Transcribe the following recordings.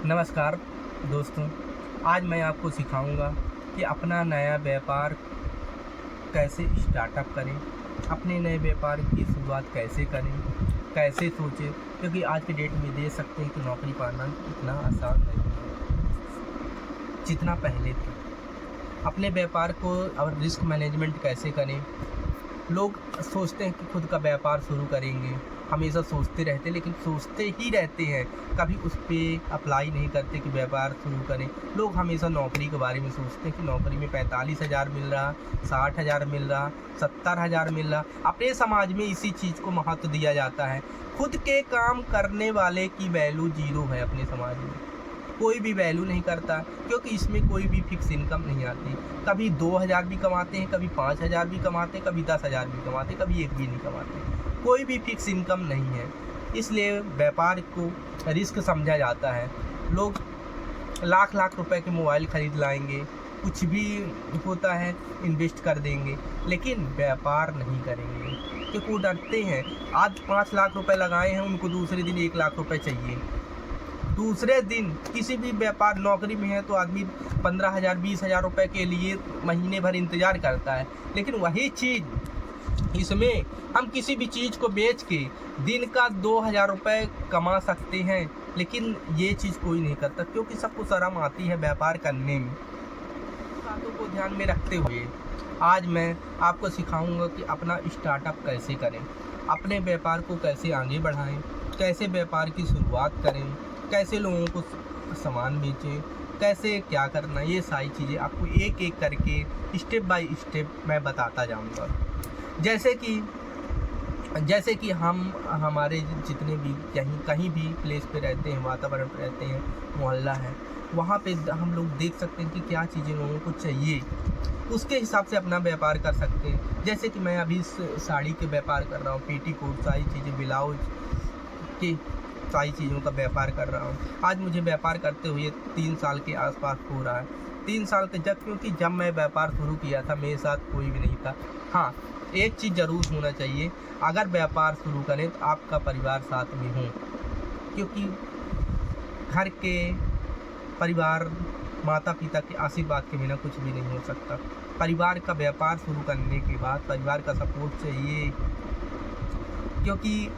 नमस्कार दोस्तों, आज मैं आपको सिखाऊंगा कि अपना नया व्यापार कैसे स्टार्टअप करें, अपने नए व्यापार की शुरुआत कैसे करें, कैसे सोचें। क्योंकि आज के डेट में देख सकते हैं कि नौकरी पाना इतना आसान नहीं है जितना पहले था। अपने व्यापार को और रिस्क मैनेजमेंट कैसे करें। लोग सोचते हैं कि खुद का व्यापार शुरू करेंगे, हमेशा सोचते रहते लेकिन सोचते ही रहते हैं, कभी उस पर अप्लाई नहीं करते कि व्यापार शुरू करें। लोग हमेशा नौकरी के बारे में सोचते हैं कि नौकरी में 45,000 मिल रहा, 60,000 मिल रहा, 70,000 मिल रहा। अपने समाज में इसी चीज़ को महत्व दिया जाता है। खुद के काम करने वाले की वैल्यू जीरो है अपने समाज में, कोई भी वैल्यू नहीं करता, क्योंकि इसमें कोई भी फिक्स इनकम नहीं आती। कभी 2,000 भी कमाते हैं, कभी 5,000 भी कमाते हैं, कभी 10,000 भी कमाते हैं, कभी एक भी नहीं कमाते। कोई भी फिक्स इनकम नहीं है, इसलिए व्यापार को रिस्क समझा जाता है। लोग लाख लाख रुपए के मोबाइल खरीद लाएंगे, कुछ भी होता है इन्वेस्ट कर देंगे, लेकिन व्यापार नहीं करेंगे क्योंकि वो डरते हैं। आज 5 लाख रुपए लगाए हैं, उनको दूसरे दिन 1 लाख रुपए चाहिए। दूसरे दिन किसी भी व्यापार, नौकरी में है तो आदमी 15,000 20,000 रुपये के लिए महीने भर इंतज़ार करता है, लेकिन वही चीज़ इसमें हम किसी भी चीज़ को बेच के दिन का 2,000 रुपये कमा सकते हैं, लेकिन ये चीज़ कोई नहीं करता क्योंकि सबको शर्म आती है व्यापार करने में। बातों को ध्यान में रखते हुए आज मैं आपको सिखाऊंगा कि अपना स्टार्टअप कैसे करें, अपने व्यापार को कैसे आगे बढ़ाएं, कैसे व्यापार की शुरुआत करें, कैसे लोगों को सामान बेचें, कैसे क्या करना। ये सारी चीज़ें आपको एक एक करके स्टेप बाय स्टेप मैं बताता जाऊंगा। जैसे कि हम हमारे जितने भी कहीं भी प्लेस पे रहते हैं, वातावरण पे रहते हैं, मोहल्ला है, वहाँ पे हम लोग देख सकते हैं कि क्या चीज़ें लोगों को चाहिए, उसके हिसाब से अपना व्यापार कर सकते हैं। जैसे कि मैं अभी साड़ी के व्यापार कर रहा हूँ, पेटीकोट, सारी चीज़ें, ब्लाउज की सारी चीज़ों का व्यापार कर रहा हूँ। आज मुझे व्यापार करते हुए 3 साल के आसपास हो रहा है। 3 साल के क्योंकि जब मैं व्यापार शुरू किया था मेरे साथ कोई भी नहीं था। हाँ, एक चीज़ ज़रूर होना चाहिए, अगर व्यापार शुरू करें तो आपका परिवार साथ में हो, क्योंकि घर के परिवार, माता पिता के आशीर्वाद के बिना कुछ भी नहीं हो सकता। परिवार का व्यापार शुरू करने के बाद परिवार का सपोर्ट चाहिए, क्योंकि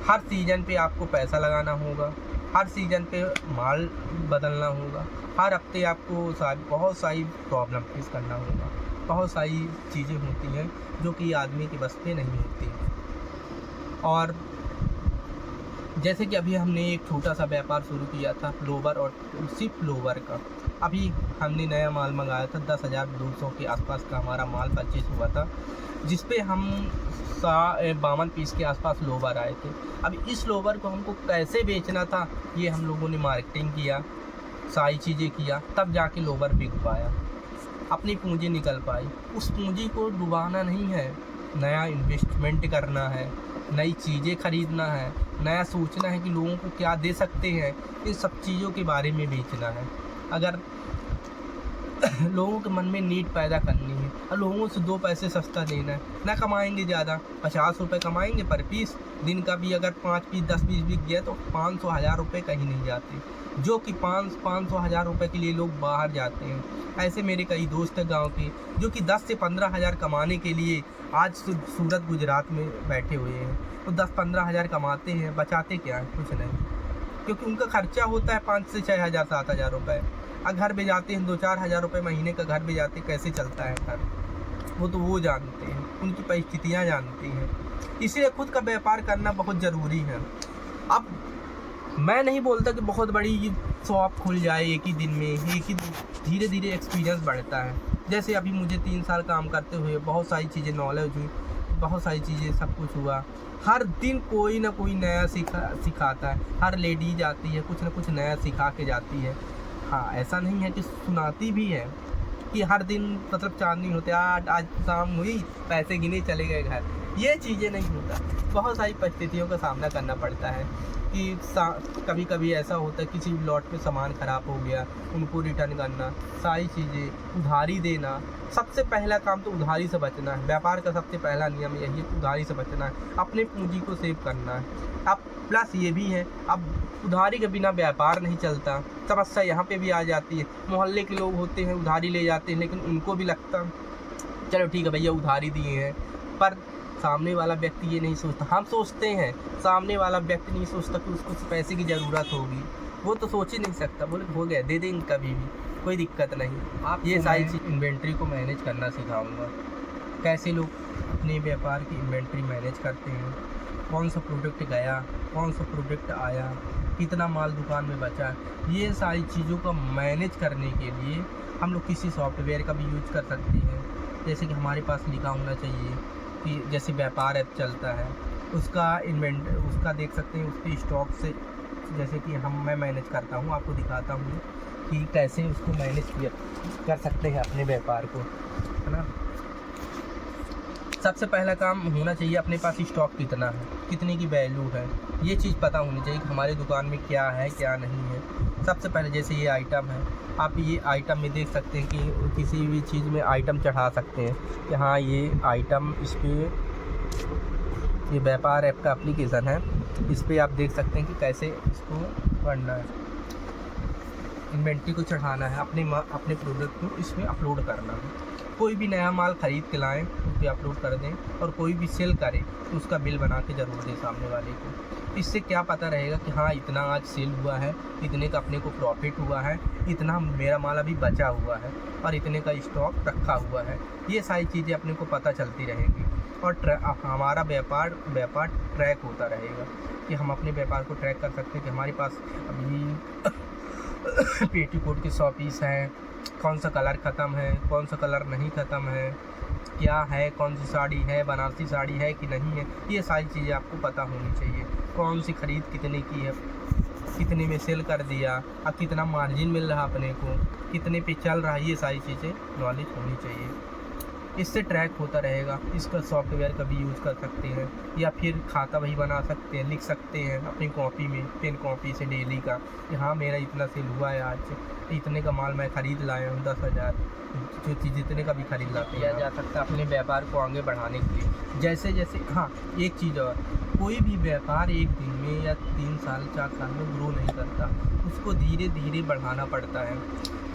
हर सीज़न पे आपको पैसा लगाना होगा, हर सीज़न पे माल बदलना होगा, हर हफ्ते आपको बहुत सारी प्रॉब्लम फेस करना होगा। बहुत सारी चीज़ें होती हैं जो कि आदमी के बस पे नहीं होती। और जैसे कि अभी हमने एक छोटा सा व्यापार शुरू किया था लोवर और सिर्फ लोवर का। अभी हमने नया माल मंगाया था, 10,200 के आसपास का हमारा माल परचेस हुआ था, जिस पे हम 52 पीस के आसपास लोवर आए थे। अब इस लोवर को हमको कैसे बेचना था, ये हम लोगों ने मार्केटिंग किया, सारी चीज़ें किया, तब जाके लोवर बिक पाया, अपनी पूंजी निकल पाई। उस पूंजी को डुबाना नहीं है, नया इन्वेस्टमेंट करना है, नई चीज़ें खरीदना है, नया सोचना है कि लोगों को क्या दे सकते हैं, इन सब चीज़ों के बारे में बेचना है। अगर लोगों के मन में नीड पैदा करनी है और लोगों से 2 पैसे सस्ता देना है, ना कमाएंगे ज़्यादा, 50 रुपये कमाएंगे पर पीस। दिन का भी अगर 5 पीस 10 पीस बिक गया तो 500 1000 रुपये कहीं नहीं जाते, जो कि 500 1000 रुपये के लिए लोग बाहर जाते हैं। ऐसे मेरे कई दोस्त हैं गाँव के, जो कि 10 से 15,000 कमाने के लिए आज सूरत गुजरात में बैठे हुए हैं। तो 10-15 हज़ार कमाते हैं, बचाते क्या है? कुछ नहीं, क्योंकि उनका खर्चा होता है 5 से 6 हज़ार 7 हज़ार रुपये। घर में जाते हैं 2-4 हज़ार रुपये महीने का, घर में जाते कैसे चलता है घर, वो जानते हैं, उनकी परिस्थितियाँ जानती हैं। इसलिए खुद का व्यापार करना बहुत ज़रूरी है। अब मैं नहीं बोलता कि बहुत बड़ी शॉप खुल जाए एक ही दिन में, एक ही धीरे धीरे एक्सपीरियंस बढ़ता है। जैसे अभी मुझे 3 साल काम करते हुए बहुत सारी चीज़ें नॉलेज हुई, बहुत सारी चीज़ें सब कुछ हुआ। हर दिन कोई ना कोई नया सिखाता है, हर लेडीज आती है कुछ ना कुछ नया सिखा के जाती है। हाँ, ऐसा नहीं है कि सुनाती भी है कि हर दिन मतलब चांदनी होते, आज शाम हुई, पैसे गिने चले गए घर। ये चीज़ें नहीं होता। बहुत सारी परिस्थितियों का सामना करना पड़ता है कि कभी कभी ऐसा होता है किसी लॉट पे सामान ख़राब हो गया, उनको रिटर्न करना, सारी चीज़ें, उधारी देना। सबसे पहला काम तो उधारी से बचना है। व्यापार का सबसे पहला नियम यही है, उधारी से बचना है, अपने पूंजी को सेव करना है। अब प्लस ये भी है, अब उधारी के बिना व्यापार नहीं चलता। समस्या यहाँ पे भी आ जाती है, मोहल्ले के लोग होते हैं उधारी ले जाते हैं, लेकिन उनको भी लगता चलो ठीक है भैया उधारी दिए हैं, पर सामने वाला व्यक्ति ये नहीं सोचता। हम सोचते हैं, सामने वाला व्यक्ति नहीं सोचता कि उसको पैसे की ज़रूरत होगी। वो तो सोच ही नहीं सकता, बोले हो गया दे देंगे कभी भी, कोई दिक्कत नहीं। आप ये सारी चीज़ इन्वेंट्री को मैनेज करना सिखाऊंगा, कैसे लोग अपने व्यापार की इन्वेंट्री मैनेज करते हैं, कौन सा प्रोडक्ट गया, कौन सा प्रोडक्ट आया, कितना माल दुकान में बचा। ये सारी चीज़ों का मैनेज करने के लिए हम लोग किसी सॉफ्टवेयर का भी यूज कर सकते हैं। जैसे कि हमारे पास लिखा होना चाहिए कि जैसे व्यापार ऐप चलता है, उसका देख सकते हैं, उसके स्टॉक से, जैसे कि मैं मैनेज करता हूँ, आपको दिखाता हूँ कि कैसे उसको मैनेज कर सकते हैं अपने व्यापार को, है ना। सबसे पहला काम होना चाहिए अपने पास स्टॉक कितना है, कितने की वैल्यू है, ये चीज़ पता होनी चाहिए कि हमारी दुकान में क्या है क्या नहीं है। सबसे पहले जैसे ये आइटम है, आप ये आइटम में देख सकते हैं कि किसी भी चीज़ में आइटम चढ़ा सकते हैं कि हाँ ये आइटम, इस पर ये व्यापार ऐप का एप्लीकेशन है, इस पर आप देख सकते हैं कि कैसे इसको करना है, इन्वेंट्री को चढ़ाना है, अपने प्रोडक्ट को इसमें अपलोड करना है। कोई भी नया माल ख़रीद के लाएँ उस पर अपलोड कर दें, और कोई भी सेल करे तो उसका बिल बना के ज़रूर दें सामने वाले को। इससे क्या पता रहेगा कि हाँ इतना आज सेल हुआ है, इतने का अपने को प्रॉफिट हुआ है, इतना मेरा माल अभी बचा हुआ है, और इतने का स्टॉक रखा हुआ है। ये सारी चीज़ें अपने को पता चलती रहेंगी, और हमारा व्यापार ट्रैक होता रहेगा कि हम अपने व्यापार को ट्रैक कर सकते हैं कि हमारे पास अभी पेटीकोट के 100 पीस हैं, कौन सा कलर ख़त्म है, कौन सा कलर नहीं ख़त्म है, क्या है, कौन सी साड़ी है, बनारसी साड़ी है कि नहीं है। ये सारी चीज़ें आपको पता होनी चाहिए। कौन सी ख़रीद कितने की है, कितने में सेल कर दिया, अब कितना मार्जिन मिल रहा अपने को, कितने पे चल रहा है, ये सारी चीज़ें नॉलेज होनी चाहिए। इससे ट्रैक होता रहेगा। इसका सॉफ्टवेयर का भी यूज़ कर सकते हैं, या फिर खाता वही बना सकते हैं, लिख सकते हैं अपनी कॉपी में, पेन कॉपी से डेली का कि हाँ मेरा इतना सेल हुआ है, आज इतने का माल मैं ख़रीद लाया हूँ, 10,000, जो चीज़ जितने का भी ख़रीद लाते किया जा सकता है अपने व्यापार को आगे बढ़ाने के लिए। जैसे हाँ एक चीज़ और, कोई भी व्यापार एक दिन में या 3 साल 4 साल में ग्रो नहीं करता, उसको धीरे धीरे बढ़ाना पड़ता है।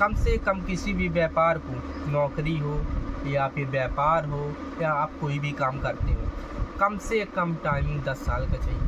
कम से कम किसी भी व्यापार को, नौकरी हो या फिर व्यापार हो या आप कोई भी काम करते हो, कम से कम टाइमिंग 10 साल का चाहिए।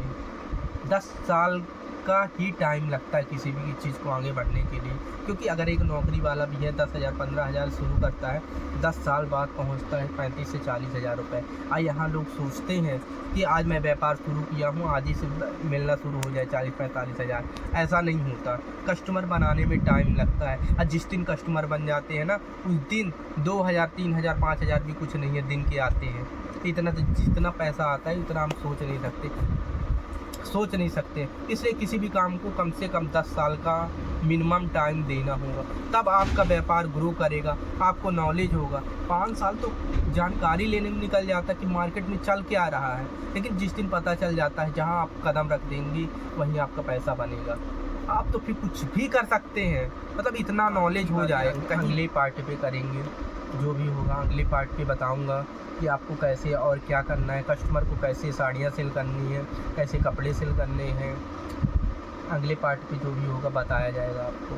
10 साल का ही टाइम लगता है किसी भी चीज़ को आगे बढ़ने के लिए, क्योंकि अगर एक नौकरी वाला भी है 10,000 15,000 शुरू करता है, 10 साल बाद पहुंचता है 35 से 40,000 रुपये। यहाँ लोग सोचते हैं कि आज मैं व्यापार शुरू किया हूँ, आज ही से मिलना शुरू हो जाए 40-45,000। ऐसा नहीं होता, कस्टमर बनाने में टाइम लगता है, और जिस दिन कस्टमर बन जाते हैं ना, उस दिन 2,000 3,000 5,000 भी कुछ नहीं है दिन के आते हैं। इतना जितना पैसा आता है उतना हम सोच नहीं सकते। इसलिए किसी भी काम को कम से कम 10 साल का मिनिमम टाइम देना होगा, तब आपका व्यापार ग्रो करेगा, आपको नॉलेज होगा। 5 साल तो जानकारी लेने में निकल जाता है कि मार्केट में चल क्या रहा है, लेकिन जिस दिन पता चल जाता है जहां आप कदम रख देंगे वहीं आपका पैसा बनेगा। आप तो फिर कुछ भी कर सकते हैं, मतलब इतना नॉलेज हो जाए। अगले पार्ट पे करेंगे, जो भी होगा अगले पार्ट पे बताऊंगा कि आपको कैसे और क्या करना है, कस्टमर को कैसे साड़ियाँ सेल करनी है, कैसे कपड़े सेल करने हैं। अगले पार्ट पे जो भी होगा बताया जाएगा आपको।